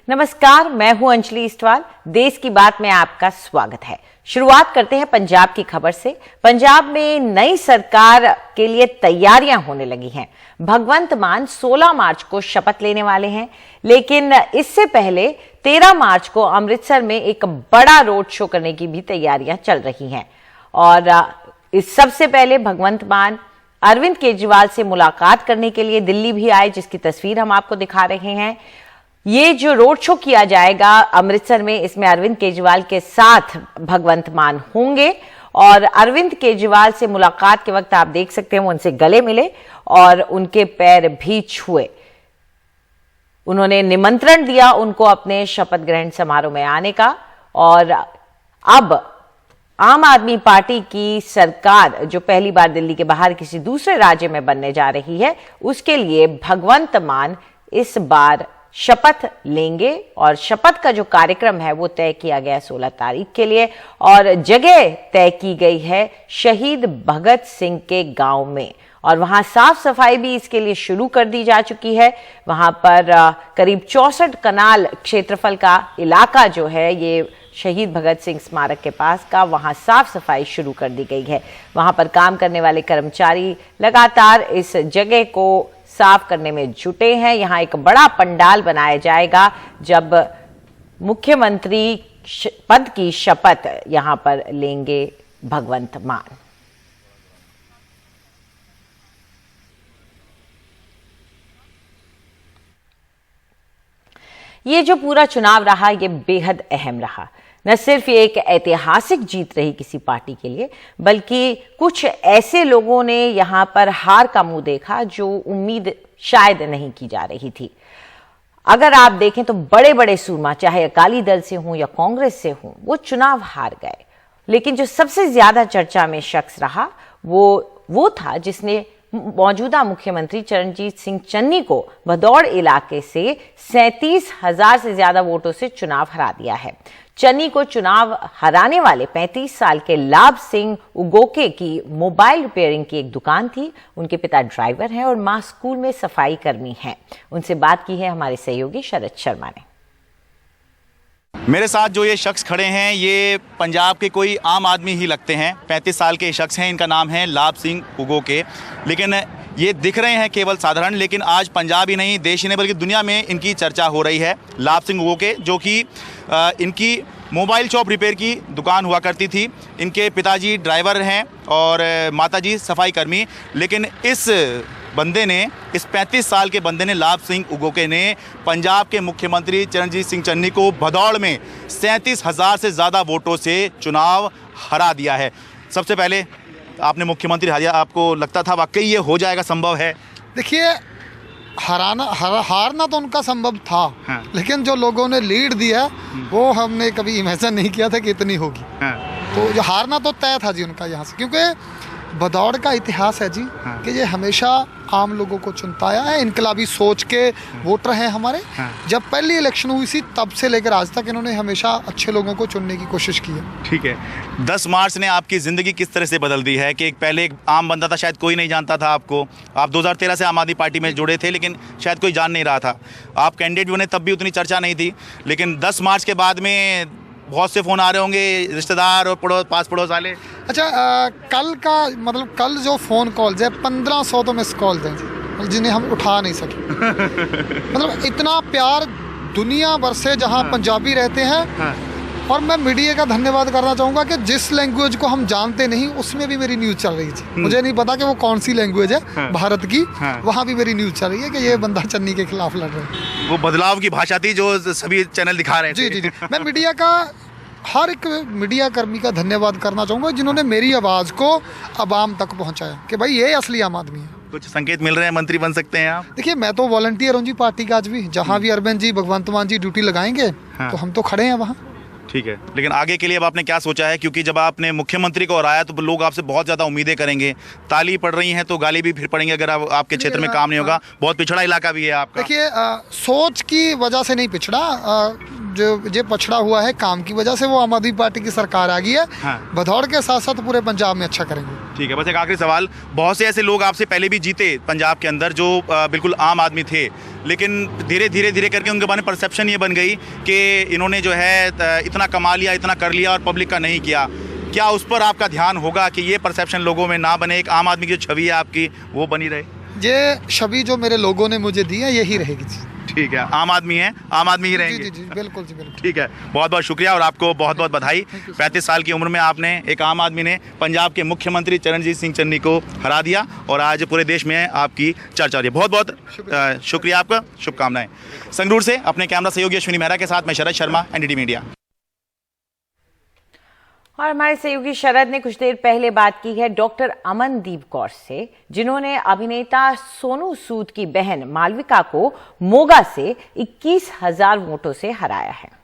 नमस्कार, मैं हूं अंजलि इस्टवाल। देश की बात में आपका स्वागत है। शुरुआत करते हैं पंजाब की खबर से। पंजाब में नई सरकार के लिए तैयारियां होने लगी हैं। भगवंत मान 16 मार्च को शपथ लेने वाले हैं, लेकिन इससे पहले 13 मार्च को अमृतसर में एक बड़ा रोड शो करने की भी तैयारियां चल रही हैं। और इस सबसे पहले भगवंत मान अरविंद केजरीवाल से मुलाकात करने के लिए दिल्ली भी आए, जिसकी तस्वीर हम आपको दिखा रहे हैं। ये जो रोड शो किया जाएगा अमृतसर में, इसमें अरविंद केजरीवाल के साथ भगवंत मान होंगे और अरविंद केजरीवाल से मुलाकात के वक्त आप देख सकते हैं वो उनसे गले मिले और उनके पैर भी छुए। उन्होंने निमंत्रण दिया उनको अपने शपथ ग्रहण समारोह में आने का। और अब आम आदमी पार्टी की सरकार जो पहली बार दिल्ली के बाहर किसी दूसरे राज्य में बनने जा रही है, उसके लिए भगवंत मान इस बार शपथ लेंगे और शपथ का जो कार्यक्रम है वो तय किया गया 16 तारीख के लिए और जगह तय की गई है शहीद भगत सिंह के गांव में। और वहां साफ सफाई भी इसके लिए शुरू कर दी जा चुकी है। वहां पर करीब 64 कनाल क्षेत्रफल का इलाका जो है ये शहीद भगत सिंह स्मारक के पास का, वहां साफ सफाई शुरू कर दी गई है। वहां पर काम करने वाले कर्मचारी लगातार इस जगह को साफ करने में जुटे हैं। यहां एक बड़ा पंडाल बनाया जाएगा जब मुख्यमंत्री पद की शपथ यहां पर लेंगे भगवंत मान। ये जो पूरा चुनाव रहा ये बेहद अहम रहा। न सिर्फ ये एक ऐतिहासिक जीत रही किसी पार्टी के लिए, बल्कि कुछ ऐसे लोगों ने यहां पर हार का मुंह देखा जो उम्मीद शायद नहीं की जा रही थी। अगर आप देखें तो बड़े बड़े सूरमा, चाहे अकाली दल से हों या कांग्रेस से हों, वो चुनाव हार गए। लेकिन जो सबसे ज्यादा चर्चा में शख्स रहा वो था जिसने मौजूदा मुख्यमंत्री चरणजीत सिंह चन्नी को भदौड़ इलाके से 37,000 से ज्यादा वोटों से चुनाव हरा दिया है। चन्नी को चुनाव हराने वाले 35 साल के लाभ सिंह उगोके की मोबाइल रिपेयरिंग की एक दुकान थी। उनके पिता ड्राइवर हैं और मां स्कूल में सफाई कर्मी हैं। उनसे बात की है हमारे सहयोगी शरद शर्मा ने। मेरे साथ जो ये शख्स खड़े हैं ये पंजाब के कोई आम आदमी ही लगते हैं। 35 साल के शख्स हैं। इनका नाम है लाभ सिंह उगोके। लेकिन ये दिख रहे हैं केवल साधारण, लेकिन आज पंजाब ही नहीं, देश ही नहीं बल्कि दुनिया में इनकी चर्चा हो रही है। लाभ सिंह उगोके जो कि इनकी मोबाइल शॉप रिपेयर की दुकान हुआ करती थी। इनके पिताजी ड्राइवर हैं और माताजी सफाई कर्मी। लेकिन इस 35 साल के बंदे ने, लाभ सिंह उगोके ने पंजाब के मुख्यमंत्री चरणजीत सिंह चन्नी को भदौड़ में 37,000 से ज़्यादा वोटों से चुनाव हरा दिया है। सबसे पहले आपने मुख्यमंत्री हराया, आपको लगता था वाकई ये हो जाएगा, संभव है? देखिए, हारना तो उनका संभव था। हाँ। लेकिन जो लोगों ने लीड दिया वो हमने कभी इमेजिन नहीं किया था कि इतनी होगी। हाँ। तो जो हारना तो तय था जी उनका यहाँ से, क्योंकि भदौड़ का इतिहास है जी। हाँ। कि ये हमेशा आम लोगों को चुनता आया है। इनकलाबी सोच के वोटर हैं हमारे। हाँ। जब पहली इलेक्शन हुई थी तब से लेकर आज तक इन्होंने हमेशा अच्छे लोगों को चुनने की कोशिश की है। ठीक है। 10 मार्च ने आपकी ज़िंदगी किस तरह से बदल दी है कि पहले एक आम बंदा था, शायद कोई नहीं जानता था आपको। आप 2013 से आम आदमी पार्टी में जुड़े थे, लेकिन शायद कोई जान नहीं रहा था। आप कैंडिडेट बने तब भी उतनी चर्चा नहीं थी, लेकिन 10 मार्च के बाद में बहुत से फ़ोन आ रहे होंगे, रिश्तेदार और पास पड़ोस वाले। अच्छा, कल जो फ़ोन कॉल्स है 1500 तो मिस कॉल्स हैं जिन्हें हम उठा नहीं सके। इतना प्यार दुनिया भर से जहाँ पंजाबी रहते हैं। हाँ। और मैं मीडिया का धन्यवाद करना चाहूँगा कि जिस लैंग्वेज को हम जानते नहीं उसमें भी मेरी न्यूज़ चल रही थी। मुझे नहीं पता कि वो कौन सी लैंग्वेज है। हाँ। भारत की। हाँ। वहाँ भी मेरी न्यूज़ चल रही है कि ये बंदा चन्नी के खिलाफ लड़ रहा है। वो बदलाव की भाषा थी जो सभी चैनल दिखा रहे थे। जी। मैं मीडिया का हर एक मीडिया कर्मी का धन्यवाद करना चाहूँगा जिन्होंने मेरी आवाज़ को आवाम तक पहुँचाया कि भाई ये असली आम आदमी है। कुछ संकेत मिल रहे हैं, मंत्री बन सकते हैं आप? देखिए, मैं तो वॉलंटियर हूँ जी पार्टी का। आज भी जहाँ भी अरविंद जी, भगवंत मान जी ड्यूटी लगाएंगे। हाँ। तो हम तो खड़े हैं वहाँ। ठीक है। लेकिन आगे के लिए अब आपने क्या सोचा है? क्योंकि जब आपने मुख्यमंत्री को हराया तो लोग आपसे बहुत ज़्यादा उम्मीदें करेंगे। ताली पड़ रही हैं तो गाली भी फिर पड़ेंगे अगर आपके क्षेत्र में काम नहीं होगा। बहुत पिछड़ा इलाका भी है आपका। देखिए, सोच की वजह से नहीं पिछड़ा, जो ये पछड़ा हुआ है काम की वजह से, वो आम आदमी पार्टी की सरकार आ गई है। हाँ। भदौड़ के साथ साथ पूरे पंजाब में अच्छा करेंगे। ठीक है, बस एक आखिरी सवाल, बहुत से ऐसे लोग आपसे पहले भी जीते पंजाब के अंदर जो बिल्कुल आम आदमी थे, लेकिन धीरे धीरे करके उनके बारे में परसेप्शन ये बन गई कि इन्होंने जो है इतना कमा लिया, इतना कर लिया और पब्लिक का नहीं किया। क्या उस पर आपका ध्यान होगा कि ये परसेप्शन लोगों में ना बने, एक आम आदमी की जो छवि है आपकी वो बनी रहे? ये छवि जो मेरे लोगों ने मुझे दी है यही रहेगी जी। ठीक है, आम आदमी है, आम आदमी ही रहेंगे। जी जी जी, बिल्कुल जी, बिल्कुल। ठीक है, बहुत बहुत शुक्रिया और आपको बहुत बहुत बधाई। 35 साल की उम्र में आपने, एक आम आदमी ने पंजाब के मुख्यमंत्री चरणजीत सिंह चन्नी को हरा दिया और आज पूरे देश में आपकी चर्चा हो रही है। बहुत बहुत शुक्रिया आपका, शुभकामनाएं। संगरूर से अपने कैमरा सहयोगी अश्विनी मेहरा के साथ मैं शरद शर्मा, एनडीटी मीडिया। और हमारे सहयोगी शरद ने कुछ देर पहले बात की है डॉक्टर अमनदीप कौर से, जिन्होंने अभिनेता सोनू सूद की बहन मालविका को मोगा से 21,000 वोटों से हराया है।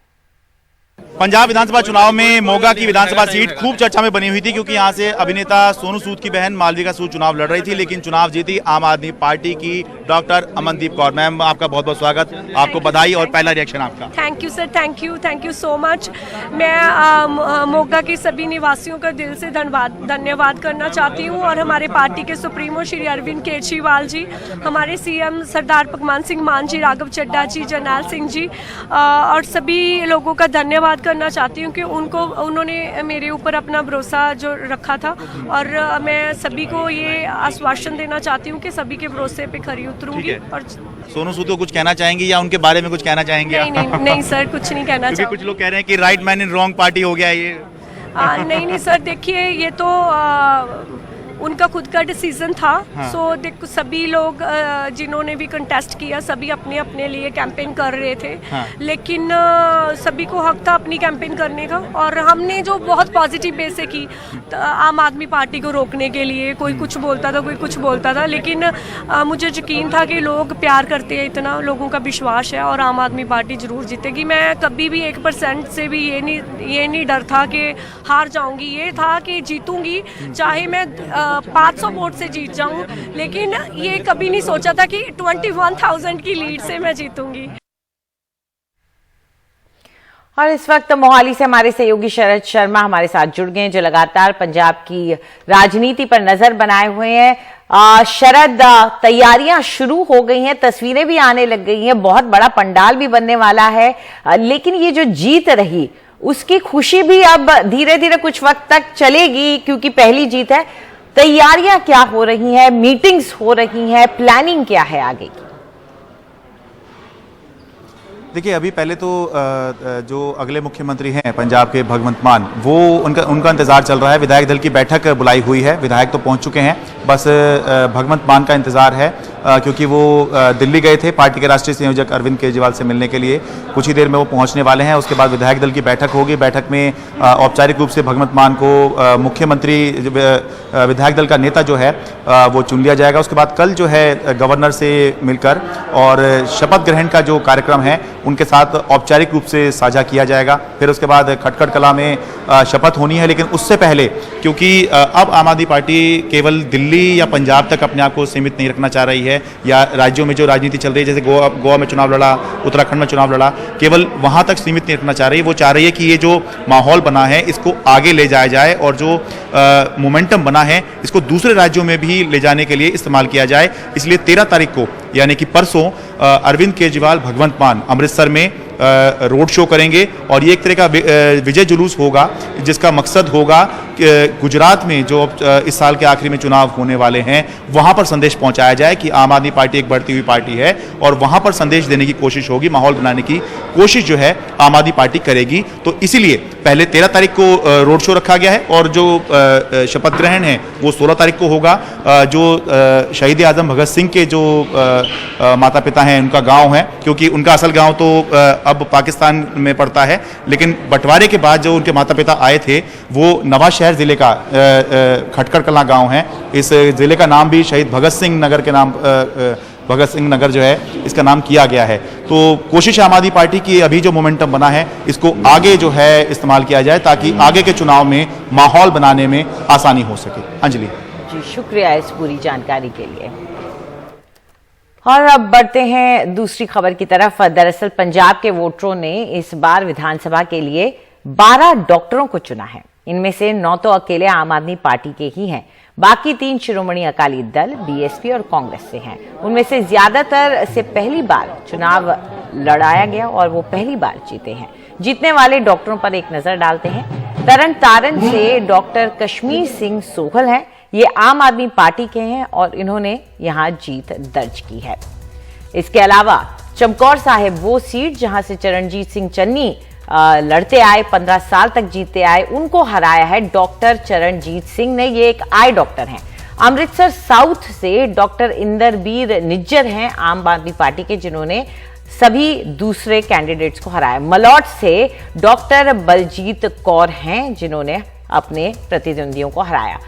पंजाब विधानसभा चुनाव में मोगा की विधानसभा सीट खूब चर्चा में बनी हुई थी, क्योंकि यहां से अभिनेता सोनू सूद की बहन मालविका सूद चुनाव लड़ रही थी, लेकिन चुनाव जीती आम आदमी पार्टी की डॉक्टर अमनदीप कौर। मैम, आपका बहुत बहुत स्वागत, आपको बधाई और पहला रिएक्शन आपका। Thank you sir, thank you so much. मैं मोगा के सभी निवासियों का दिल से धन्यवाद करना चाहती हूँ और हमारे पार्टी के सुप्रीमो श्री अरविंद केजरीवाल जी, हमारे सीएम सरदार भगवंत सिंह मान जी, राघव चड्ढा जी, जरनैल सिंह जी और सभी लोगों का धन्यवाद करना चाहती हूँ कि उन्होंने मेरे ऊपर अपना भरोसा जो रखा था और मैं सभी को ये आश्वासन देना चाहती हूँ कि सभी के भरोसे पे खरी उतरूंगी। और सोनू सूद को कुछ कहना चाहेंगी या उनके बारे में कुछ कहना चाहेंगे? नहीं सर, कुछ नहीं कहना चाहूँगी। कुछ लोग कह रहे हैं कि right man in wrong party हो गया ये। नहीं सर, देखिए ये तो उनका खुद का डिसीजन था। सो देखो, सभी लोग जिन्होंने भी कंटेस्ट किया सभी अपने अपने लिए कैंपेन कर रहे थे, लेकिन सभी को हक था अपनी कैंपेन करने का और हमने जो बहुत पॉजिटिव वे से की आम आदमी पार्टी को रोकने के लिए। कोई कुछ बोलता था, कोई कुछ बोलता था, लेकिन मुझे यकीन था कि लोग प्यार करते हैं, इतना लोगों का विश्वास है और आम आदमी पार्टी जरूर जीतेगी। मैं कभी भी 1% से भी ये नहीं डर था कि हार जाऊंगी, ये था कि जीतूंगी, चाहे मैं 500 वोट से जीत जाऊं, लेकिन ये कभी नहीं सोचा था कि 21,000 की लीड से मैं जीतूंगी। और इस वक्त मोहाली से हमारे सहयोगी शरद शर्मा हमारे साथ जुड़ गए हैं, जो लगातार पंजाब की राजनीति पर नजर बनाए हुए हैं। शरद, तैयारियां शुरू हो गई हैं, तस्वीरें भी आने लग गई हैं, बहुत बड़ा पंडाल भी बनने वाला है, लेकिन ये जो जीत रही उसकी खुशी भी अब धीरे धीरे कुछ वक्त तक चलेगी, क्योंकि पहली जीत है। तैयारियां क्या हो रही हैं, मीटिंग्स हो रही हैं, प्लानिंग क्या है आगे की? देखिए, अभी पहले तो जो अगले मुख्यमंत्री हैं पंजाब के भगवंत मान, वो उनका इंतज़ार चल रहा है। विधायक दल की बैठक बुलाई हुई है, विधायक तो पहुंच चुके हैं, बस भगवंत मान का इंतज़ार है, क्योंकि वो दिल्ली गए थे पार्टी के राष्ट्रीय संयोजक अरविंद केजरीवाल से मिलने के लिए। कुछ ही देर में वो पहुंचने वाले हैं। उसके बाद विधायक दल की बैठक होगी। बैठक में औपचारिक रूप से भगवंत मान को मुख्यमंत्री, विधायक दल का नेता जो है वो चुन लिया जाएगा। उसके बाद कल जो है गवर्नर से मिलकर और शपथ ग्रहण का जो कार्यक्रम है उनके साथ औपचारिक रूप से साझा किया जाएगा। फिर उसके बाद खटखड़ कला में शपथ होनी है, लेकिन उससे पहले, क्योंकि अब आम आदमी पार्टी केवल दिल्ली या पंजाब तक अपने आप को सीमित नहीं रखना चाह रही है, या राज्यों में जो राजनीति चल रही है, जैसे गोवा में चुनाव लड़ा, उत्तराखंड में चुनाव लड़ा, केवल वहां तक सीमित नहीं रखना चाह रही है। वो चाह रही है कि ये जो माहौल बना है इसको आगे ले जाया जाए और जो मोमेंटम बना है इसको दूसरे राज्यों में भी ले जाने के लिए इस्तेमाल किया जाए। इसलिए 13 तारीख को, यानी कि परसों, अरविंद केजरीवाल भगवंत मान अमृतसर में रोड शो करेंगे और ये एक तरह का विजय जुलूस होगा, जिसका मकसद होगा गुजरात में जो इस साल के आखिरी में चुनाव होने वाले हैं वहां पर संदेश पहुंचाया जाए कि आम आदमी पार्टी एक बढ़ती हुई पार्टी है, और वहां पर संदेश देने की कोशिश होगी, माहौल बनाने की कोशिश जो है आम आदमी पार्टी करेगी। तो इसीलिए पहले 13 तारीख को रोड शो रखा गया है और जो शपथ ग्रहण है वो 16 तारीख को होगा। जो शहीद आजम भगत सिंह के जो माता पिता हैं उनका गाँव है, क्योंकि उनका असल गाँव तो अब पाकिस्तान में पड़ता है, लेकिन बंटवारे के बाद जो उनके माता पिता आए थे वो नवाज शहर जिले का खटखड़ कला गांव है। इस जिले का नाम भी शहीद भगत सिंह नगर के नाम, भगत सिंह नगर जो है इसका नाम किया गया है। तो कोशिश आम आदमी पार्टी की अभी जो मोमेंटम बना है इसको आगे जो है इस्तेमाल किया जाए, ताकि आगे के चुनाव में माहौल बनाने में आसानी हो सके। अंजलि जी, शुक्रिया इस पूरी जानकारी के लिए। और अब बढ़ते हैं दूसरी खबर की तरफ। दरअसल पंजाब के वोटरों ने इस बार विधानसभा के लिए 12 डॉक्टरों को चुना है। इनमें से 9 तो अकेले आम आदमी पार्टी के ही हैं, बाकी 3 शिरोमणि अकाली दल, बीएसपी और कांग्रेस से हैं। उनमें से ज्यादातर से पहली बार चुनाव लड़ाया गया और वो पहली बार जीते हैं। जीतने वाले डॉक्टरों पर एक नजर डालते हैं। तरन तारण से डॉक्टर कश्मीर सिंह सोहल हैं। ये आम आदमी पार्टी के हैं और इन्होंने यहां जीत दर्ज की है। इसके अलावा चमकौर साहिब वो सीट जहां से चरणजीत सिंह चन्नी लड़ते आए, 15 साल तक जीते आए, उनको हराया है डॉक्टर चरणजीत सिंह ने। ये एक आई डॉक्टर हैं। अमृतसर साउथ से डॉक्टर इंदरबीर निज्जर हैं आम आदमी पार्टी के, जिन्होंने सभी दूसरे कैंडिडेट्स को हराया। मलौट से डॉक्टर बलजीत कौर हैं, जिन्होंने अपने प्रतिद्वंदियों को हराया।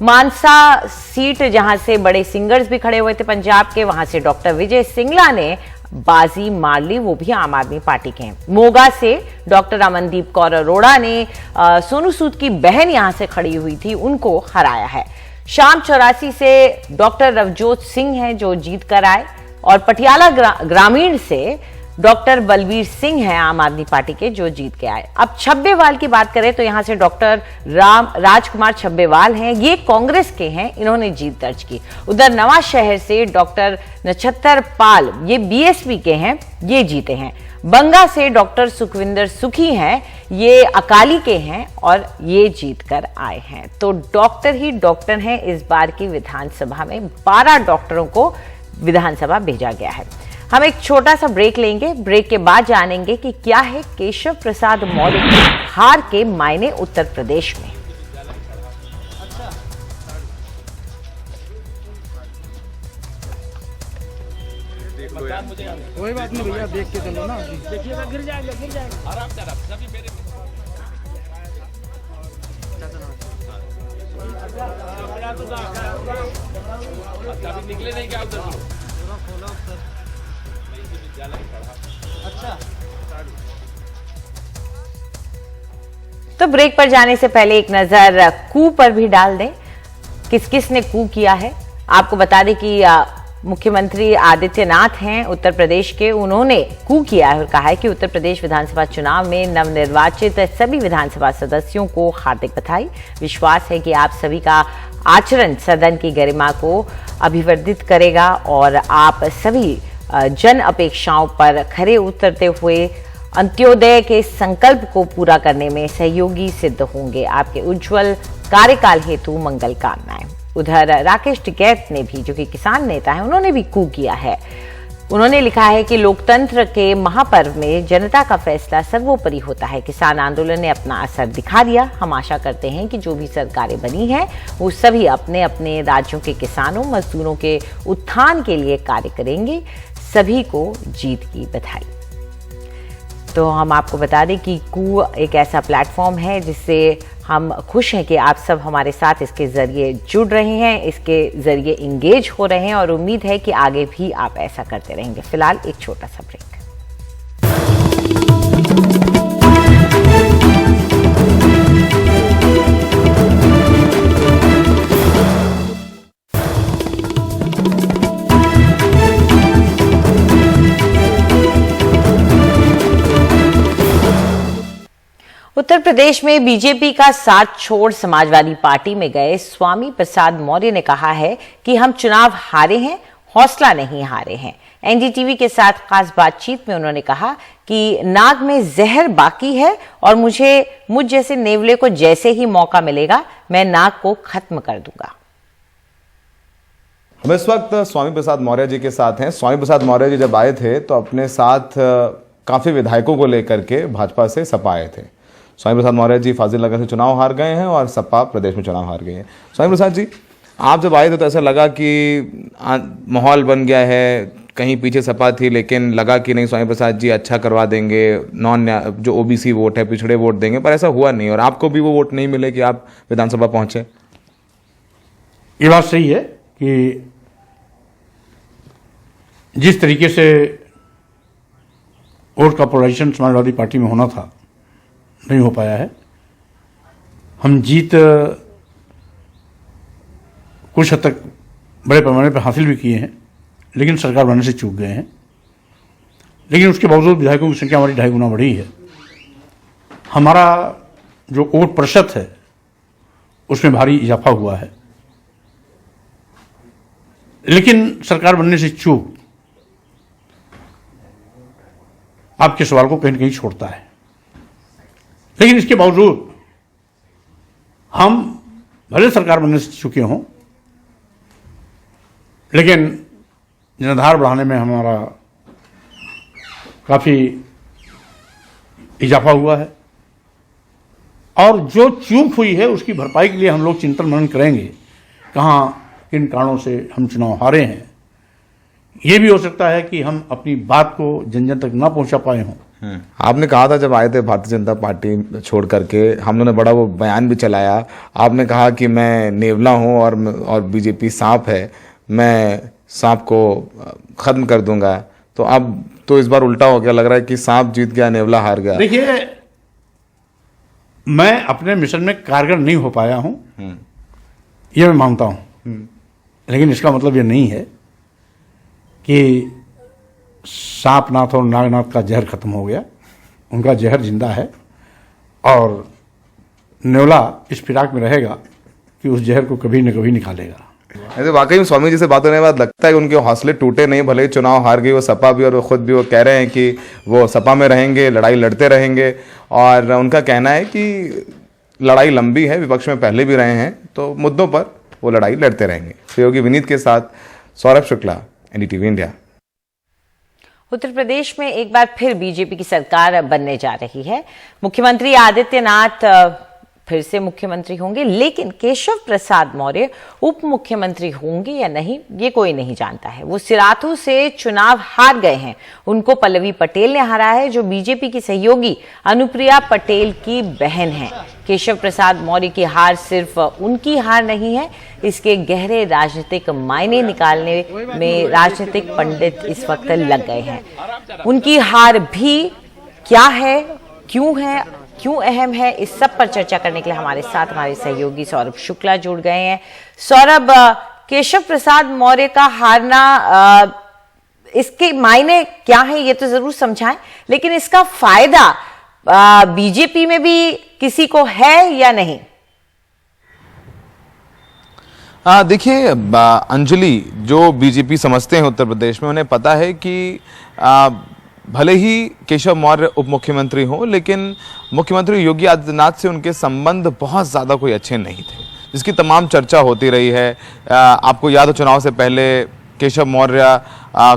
मानसा सीट जहां से बड़े सिंगर्स भी खड़े हुए थे पंजाब के, वहां से डॉक्टर विजय सिंगला ने बाजी मार ली, वो भी आम आदमी पार्टी के हैं। मोगा से डॉक्टर अमनदीप कौर अरोड़ा ने सोनू सूद की बहन यहां से खड़ी हुई थी, उनको हराया है। शाम 84 से डॉक्टर रवजोत सिंह हैं जो जीत कर आए और पटियाला ग्रामीण से डॉक्टर बलबीर सिंह हैं आम आदमी पार्टी के, जो जीत के आए। अब छब्बेवाल की बात करें तो यहां से डॉक्टर राजकुमार छब्बेवाल हैं, ये कांग्रेस के हैं, इन्होंने जीत दर्ज की। उधर नवा शहर से डॉक्टर नक्षत्र पाल, ये बीएसपी के हैं, ये जीते हैं। बंगा से डॉक्टर सुखविंदर सुखी हैं, ये अकाली के हैं और ये जीत कर आए हैं। तो डॉक्टर ही डॉक्टर हैं। इस बार की विधानसभा में 12 डॉक्टरों को विधानसभा भेजा गया है। हम एक छोटा सा ब्रेक लेंगे। ब्रेक के बाद जानेंगे कि क्या है केशव प्रसाद मौर्य की हार के मायने उत्तर प्रदेश में। कोई बात नहीं भैया, देख के चलो ना, देखिएगा गिर जाएगा आराम से सभी मेरे निकले नहीं क्या उधर। अच्छा, तो ब्रेक पर जाने से पहले एक नजर कू पर भी डाल दें। किस किस ने कू किया है आपको बता दें कि मुख्यमंत्री आदित्यनाथ हैं उत्तर प्रदेश के, उन्होंने कू किया है और कहा है कि उत्तर प्रदेश विधानसभा चुनाव में नवनिर्वाचित सभी विधानसभा सदस्यों को हार्दिक बधाई। विश्वास है कि आप सभी का आचरण सदन की गरिमा को अभिवर्धित करेगा और आप सभी जन अपेक्षाओं पर खरे उतरते हुए अंत्योदय के संकल्प को पूरा करने में सहयोगी सिद्ध होंगे। आपके उज्जवल कार्यकाल हेतु मंगल कामनाएं। उधर राकेश टिकैत ने भी, जो कि किसान नेता है, उन्होंने भी कू किया है। उन्होंने लिखा है कि लोकतंत्र के महापर्व में जनता का फैसला सर्वोपरि होता है। किसान आंदोलन ने अपना असर दिखा दिया। हम आशा करते हैं कि जो भी सरकारें बनी हैं वो सभी अपने अपने राज्यों के किसानों मजदूरों के उत्थान के लिए कार्य करेंगे। सभी को जीत की बधाई। तो हम आपको बता दें कि कू एक ऐसा प्लेटफॉर्म है जिससे हम खुश हैं कि आप सब हमारे साथ इसके जरिए जुड़ रहे हैं, इसके जरिए इंगेज हो रहे हैं और उम्मीद है कि आगे भी आप ऐसा करते रहेंगे। फिलहाल एक छोटा सा ब्रेक। उत्तर प्रदेश में बीजेपी का साथ छोड़ समाजवादी पार्टी में गए स्वामी प्रसाद मौर्य ने कहा है कि हम चुनाव हारे हैं, हौसला नहीं हारे हैं। एनडीटीवी के साथ खास बातचीत में उन्होंने कहा कि नाग में जहर बाकी है और मुझ जैसे नेवले को जैसे ही मौका मिलेगा मैं नाग को खत्म कर दूंगा। हम इस वक्त स्वामी प्रसाद मौर्य जी के साथ हैं। स्वामी प्रसाद मौर्य जी जब आए थे तो अपने साथ काफी विधायकों को लेकर के भाजपा से सपा आए थे। स्वामी प्रसाद मौर्य जी फाजिल नगर से चुनाव हार गए हैं और सपा प्रदेश में चुनाव हार गई है। स्वामी प्रसाद जी, आप जब आए थे तो ऐसा लगा कि माहौल बन गया है, कहीं पीछे सपा थी लेकिन लगा कि नहीं स्वामी प्रसाद जी अच्छा करवा देंगे, जो ओबीसी वोट है पिछड़े वोट देंगे, पर ऐसा हुआ नहीं और आपको भी वो वोट नहीं मिले कि आप विधानसभा पहुंचे। ये बात सही है कि जिस तरीके से वोट का पोलराइजेशन समाजवादी पार्टी में होना था नहीं हो पाया है। हम जीत कुछ हद तक बड़े पैमाने पर हासिल भी किए हैं, लेकिन सरकार बनने से चूक गए हैं। लेकिन उसके बावजूद विधायकों की संख्या हमारी 2.5 गुना बढ़ी है। हमारा जो वोट प्रतिशत है उसमें भारी इजाफा हुआ है। लेकिन सरकार बनने से चूक आपके सवाल को कहीं न कहीं छोड़ता है। लेकिन इसके बावजूद हम भले सरकार बनने से चुके हों, लेकिन जनाधार बढ़ाने में हमारा काफ़ी इजाफा हुआ है और जो चूक हुई है उसकी भरपाई के लिए हम लोग चिंतन मनन करेंगे। कहाँ किन कारणों से हम चुनाव हारे हैं। ये भी हो सकता है कि हम अपनी बात को जन जन तक ना पहुंचा पाए हों। आपने कहा था जब आए थे भारतीय जनता पार्टी छोड़ करके, हम लोगों ने बड़ा वो बयान भी चलाया, आपने कहा कि मैं नेवला हूं और बीजेपी सांप है, मैं सांप को खत्म कर दूंगा। तो अब तो इस बार उल्टा हो गया, लग रहा है कि सांप जीत गया, नेवला हार गया। देखिए, मैं अपने मिशन में कारगर नहीं हो पाया हूं, यह मैं मानता हूं। लेकिन इसका मतलब यह नहीं है कि सांपनाथ और नागनाथ का जहर खत्म हो गया। उनका जहर जिंदा है और नेवला इस फिराक में रहेगा कि उस जहर को कभी न कभी निकालेगा। ऐसे वाकई में स्वामी जी से बात होने के बाद लगता है कि उनके हौसले टूटे नहीं। भले ही चुनाव हार गई वो सपा भी, और वो खुद भी वो कह रहे हैं कि वो सपा में रहेंगे, लड़ाई लड़ते रहेंगे। और उनका कहना है कि लड़ाई लंबी है, विपक्ष में पहले भी रहे हैं, तो मुद्दों पर वो लड़ाई लड़ते रहेंगे। सहयोगी विनीत के साथ सौरभ शुक्ला, एनडीटीवी इंडिया। उत्तर प्रदेश में एक बार फिर बीजेपी की सरकार बनने जा रही है। मुख्यमंत्री आदित्यनाथ फिर से मुख्यमंत्री होंगे, लेकिन केशव प्रसाद मौर्य उप मुख्यमंत्री होंगे या नहीं, ये कोई नहीं जानता है। वो सिराथू से चुनाव हार गए हैं। उनको पल्लवी पटेल ने हराया है, जो बीजेपी की सहयोगी अनुप्रिया पटेल की बहन है। केशव प्रसाद मौर्य की हार सिर्फ उनकी हार नहीं है, इसके गहरे राजनीतिक मायने निकालने में राजनीतिक पंडित इस वक्त लग गए हैं। उनकी हार भी क्या है, क्यों अहम है, इस सब पर चर्चा करने के लिए हमारे साथ हमारे सहयोगी सौरभ शुक्ला जुड़ गए हैं। सौरभ, केशव प्रसाद मौर्य का हारना, इसके मायने क्या है ये तो जरूर समझाएं, लेकिन इसका फायदा बीजेपी में भी किसी को है या नहीं? देखिए अंजलि, जो बीजेपी समझते हैं उत्तर प्रदेश में, उन्हें पता है कि भले ही केशव मौर्य उप मुख्यमंत्री हो, लेकिन मुख्यमंत्री योगी आदित्यनाथ से उनके संबंध बहुत ज़्यादा कोई अच्छे नहीं थे, जिसकी तमाम चर्चा होती रही है। आपको याद हो, चुनाव से पहले केशव मौर्य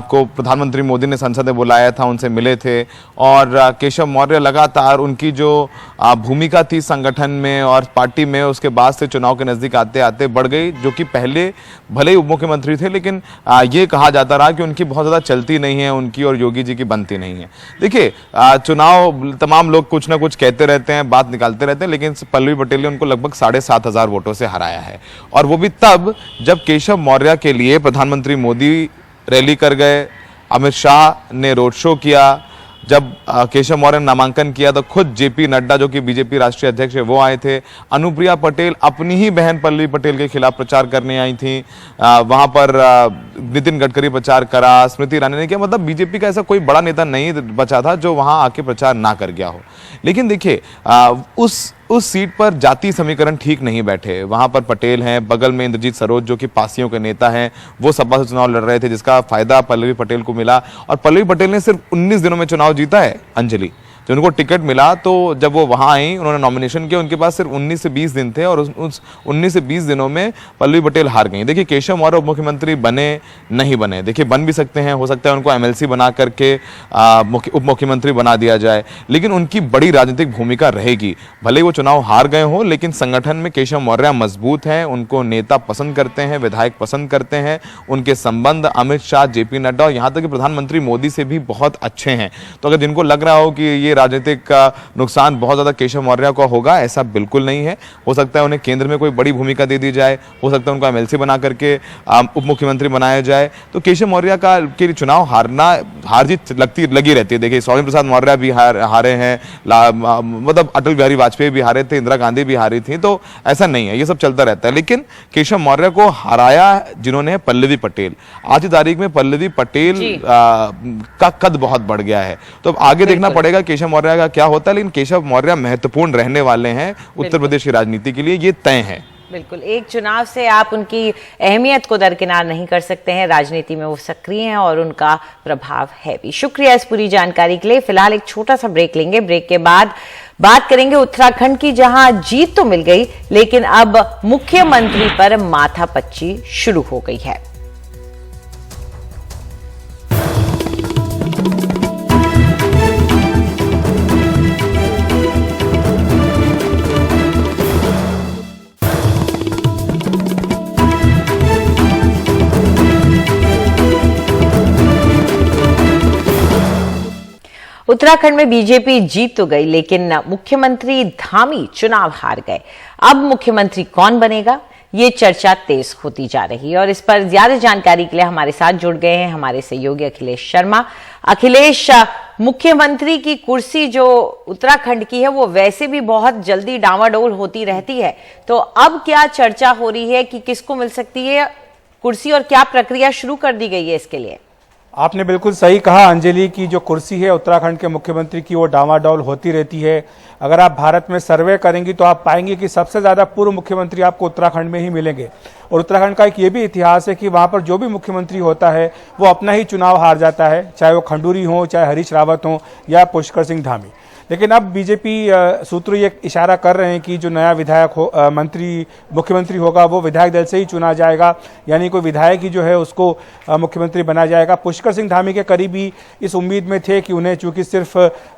को प्रधानमंत्री मोदी ने संसद में बुलाया था, उनसे मिले थे, और केशव मौर्य लगातार उनकी जो भूमिका थी संगठन में और पार्टी में, उसके बाद से चुनाव के नज़दीक आते आते बढ़ गई। जो कि पहले भले ही उप मुख्यमंत्री थे, लेकिन ये कहा जाता रहा कि उनकी बहुत ज़्यादा चलती नहीं है, उनकी और योगी जी की बनती नहीं है। देखिए, चुनाव तमाम लोग कुछ ना कुछ कहते रहते हैं, बात निकालते रहते हैं, लेकिन पल्लवी पटेल ने उनको लगभग 7,500 वोटों से हराया है। और वो भी तब जब केशव मौर्य के लिए प्रधानमंत्री मोदी रैली कर गए, अमित शाह ने रोड शो किया। जब केशव मौर्य ने नामांकन किया तो खुद जेपी नड्डा, जो कि बीजेपी राष्ट्रीय अध्यक्ष है, वो आए थे। अनुप्रिया पटेल अपनी ही बहन पल्लवी पटेल के खिलाफ प्रचार करने आई थी। वहां पर नितिन गडकरी प्रचार करा, स्मृति ईरानी ने किया। मतलब बीजेपी का ऐसा कोई बड़ा नेता नहीं बचा था जो वहां आके प्रचार ना कर गया हो। लेकिन देखिए, उस सीट पर जाति समीकरण ठीक नहीं बैठे। वहां पर पटेल हैं, बगल में इंद्रजीत सरोज जो कि पासियों के नेता हैं, वो सपा से चुनाव लड़ रहे थे, जिसका फायदा पल्लवी पटेल को मिला। और पल्लवी पटेल ने सिर्फ 19 दिनों में चुनाव जीता है अंजलि। जब उनको टिकट मिला तो जब वो वहां आई, उन्होंने नॉमिनेशन किया, उनके पास सिर्फ 19 से 20 दिन थे और उस 19 से 20 दिनों में पल्लवी पटेल हार गई। देखिए, केशव मौर्य उप मुख्यमंत्री बने नहीं बने, देखिए बन भी सकते हैं, हो सकता है उनको एमएलसी बना करके उप मुख्यमंत्री बना दिया जाए, लेकिन उनकी बड़ी राजनीतिक भूमिका रहेगी। भले वो चुनाव हार गए हों, लेकिन संगठन में केशव मौर्य मजबूत हैं, उनको नेता पसंद करते हैं, विधायक पसंद करते हैं, उनके संबंध अमित शाह, जेपी नड्डा और यहाँ तक कि प्रधानमंत्री मोदी से भी बहुत अच्छे हैं। तो अगर जिनको लग रहा हो कि ये ये राजनीतिक नुकसान बहुत ज़्यादा केशव मौर्य को होगा, ऐसा बिल्कुल नहीं है। हो सकता है उन्हें केंद्र में कोई बड़ी भूमिका दे दी जाए, हो सकता है उनको MLC बना करके उप मुख्यमंत्री बनाया जाए, तो केशव मौर्य का के चुनाव हार जीत लगी रहती है। देखिए स्वामी प्रसाद मौर्य भी हारे हैं, मतलब अटल बिहारी वाजपेयी भी हारे थे, इंदिरा गांधी भी हारी थी, तो ऐसा नहीं है, ये सब चलता रहता है। लेकिन केशव मौर्य को हराया जिन्होंने पल्लवी पटेल। आज की तारीख में पल्लवी पटेल का कद बहुत बढ़ गया है, तो अब आगे देखना पड़ेगा केशव मौर्य का क्या होता है। लेकिन केशव मौर्य महत्वपूर्ण रहने वाले हैं उत्तर प्रदेश की राजनीति के लिए, ये तय है। बिल्कुल, एक चुनाव से आप उनकी अहमियत को दरकिनार नहीं कर सकते हैं। राजनीति में वो सक्रिय हैं और उनका प्रभाव है भी। शुक्रिया इस पूरी जानकारी के लिए। फिलहाल एक छोटा सा ब्रेक लेंगे। ब्रेक के बाद बात करेंगे उत्तराखंड की, जहां जीत तो मिल गई लेकिन अब मुख्यमंत्री पर माथापच्ची शुरू हो गई है। उत्तराखंड में बीजेपी जीत तो गई लेकिन मुख्यमंत्री धामी चुनाव हार गए। अब मुख्यमंत्री कौन बनेगा, ये चर्चा तेज होती जा रही है और इस पर ज्यादा जानकारी के लिए हमारे साथ जुड़ गए हैं हमारे सहयोगी अखिलेश शर्मा। अखिलेश, मुख्यमंत्री की कुर्सी जो उत्तराखंड की है वो वैसे भी बहुत जल्दी डावाडोल होती रहती है, तो अब क्या चर्चा हो रही है कि किसको मिल सकती है कुर्सी और क्या प्रक्रिया शुरू कर दी गई है इसके लिए? आपने बिल्कुल सही कहा अंजलि की जो कुर्सी है उत्तराखंड के मुख्यमंत्री की वो डावाडोल होती रहती है। अगर आप भारत में सर्वे करेंगी तो आप पाएंगे कि सबसे ज़्यादा पूर्व मुख्यमंत्री आपको उत्तराखंड में ही मिलेंगे। और उत्तराखंड का एक ये भी इतिहास है कि वहाँ पर जो भी मुख्यमंत्री होता है वो अपना ही चुनाव हार जाता है, चाहे वो खंडूरी हो, चाहे हरीश रावत हो या पुष्कर सिंह धामी। लेकिन अब बीजेपी सूत्र ये इशारा कर रहे हैं कि जो नया विधायक मुख्यमंत्री होगा वो विधायक दल से ही चुना जाएगा, यानी कोई विधायक ही जो है उसको मुख्यमंत्री बनाया जाएगा। पुष्कर सिंह धामी के करीबी इस उम्मीद में थे कि उन्हें चूंकि सिर्फ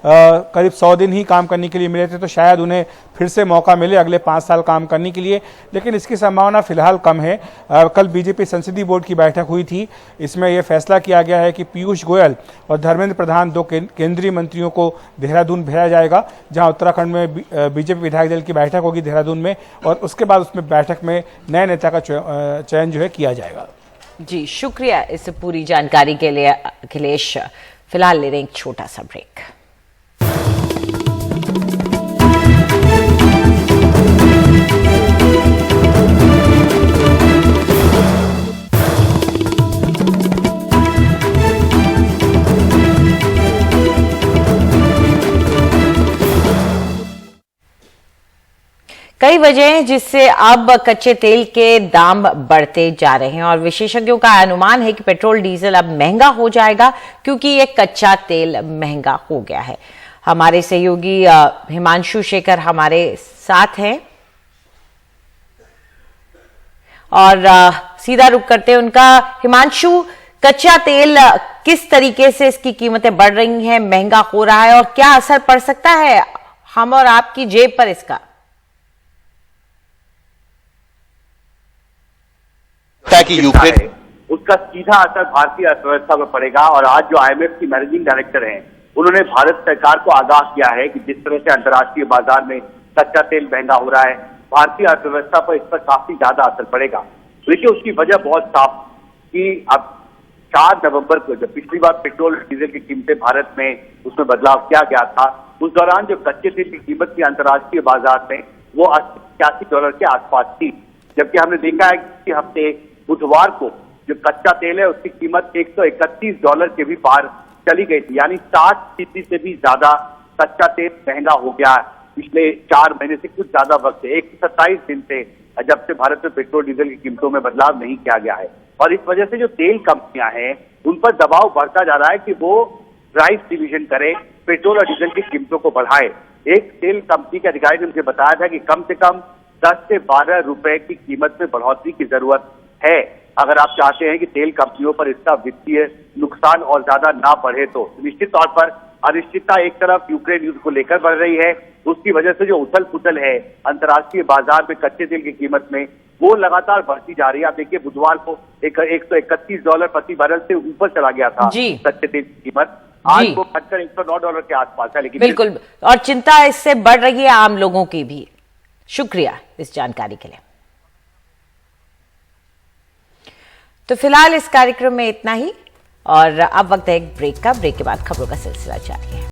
करीब 100 दिन ही काम करने के लिए मिले थे, तो शायद उन्हें फिर से मौका मिले अगले 5 साल काम करने के लिए, लेकिन इसकी संभावना फिलहाल कम है। कल बीजेपी संसदीय बोर्ड की बैठक हुई थी, इसमें यह फैसला किया गया है कि पीयूष गोयल और धर्मेंद्र प्रधान 2 केंद्रीय मंत्रियों को देहरादून भेजा जाएगा, जहां उत्तराखंड में बीजेपी विधायक दल की बैठक होगी देहरादून में, और उसके बाद उसमें बैठक में नए नेता का चयन जो है किया जाएगा। जी शुक्रिया इस पूरी जानकारी के लिए अखिलेश। फिलहाल ले रहे हैं एक छोटा सा ब्रेक। कई वजह हैं जिससे अब कच्चे तेल के दाम बढ़ते जा रहे हैं और विशेषज्ञों का अनुमान है कि पेट्रोल डीजल अब महंगा हो जाएगा क्योंकि ये कच्चा तेल महंगा हो गया है। हमारे सहयोगी हिमांशु शेखर हमारे साथ हैं और सीधा रुख करते हैं उनका। हिमांशु, कच्चा तेल किस तरीके से इसकी कीमतें बढ़ रही हैं, महंगा हो रहा है और क्या असर पड़ सकता है हम और आपकी जेब पर इसका? कि यूक्रेन उसका सीधा असर भारतीय अर्थव्यवस्था पर पड़ेगा। और आज जो IMF की मैनेजिंग डायरेक्टर हैं, उन्होंने भारत सरकार को आगाह किया है कि जिस तरह से अंतर्राष्ट्रीय बाजार में कच्चा तेल महंगा हो रहा है, भारतीय अर्थव्यवस्था पर इस पर काफी ज्यादा असर पड़ेगा। देखिए उसकी वजह बहुत साफ कि अब 4 नवंबर को जब पिछली बार पेट्रोल और डीजल की कीमतें भारत में उसमें बदलाव किया गया था, उस दौरान जो कच्चे तेल की कीमत थी अंतर्राष्ट्रीय बाजार में वो $80 के आसपास थी, जबकि हमने देखा है कि हफ्ते बुधवार को जो कच्चा तेल है उसकी कीमत $131 के भी पार चली गई थी, यानी 60% से भी ज्यादा कच्चा तेल महंगा हो गया है पिछले 4 महीने से कुछ ज्यादा वक्त से 127 दिन से जब से भारत में पेट्रोल डीजल की कीमतों में बदलाव नहीं किया गया है। और इस वजह से जो तेल कंपनियां हैं उन पर दबाव बढ़ता जा रहा है कि वो प्राइस डिवीजन करें, पेट्रोल और डीजल की कीमतों को बढ़ाए। एक तेल कंपनी के अधिकारी ने मुझे बताया था कि कम से कम 10 से 12 रुपए की कीमत में बढ़ोतरी की जरूरत है अगर आप चाहते हैं कि तेल कंपनियों पर इसका वित्तीय नुकसान और ज्यादा ना बढ़े। तो निश्चित तौर पर अनिश्चितता एक तरफ यूक्रेन युद्ध को लेकर बढ़ रही है, उसकी वजह से जो उथल पुथल है अंतर्राष्ट्रीय बाजार में कच्चे तेल की कीमत में, वो लगातार बढ़ती जा रही है। आप देखिए बुधवार को $131 प्रति बैरल से ऊपर चला गया था कच्चे तेल की कीमत। आज वो घटकर $109 के आसपास है। लेकिन बिल्कुल, और चिंता इससे बढ़ रही है आम लोगों की भी। शुक्रिया इस जानकारी के लिए। तो फिलहाल इस कार्यक्रम में इतना ही, और अब वक्त है एक ब्रेक का। ब्रेक के बाद खबरों का सिलसिला जारी है।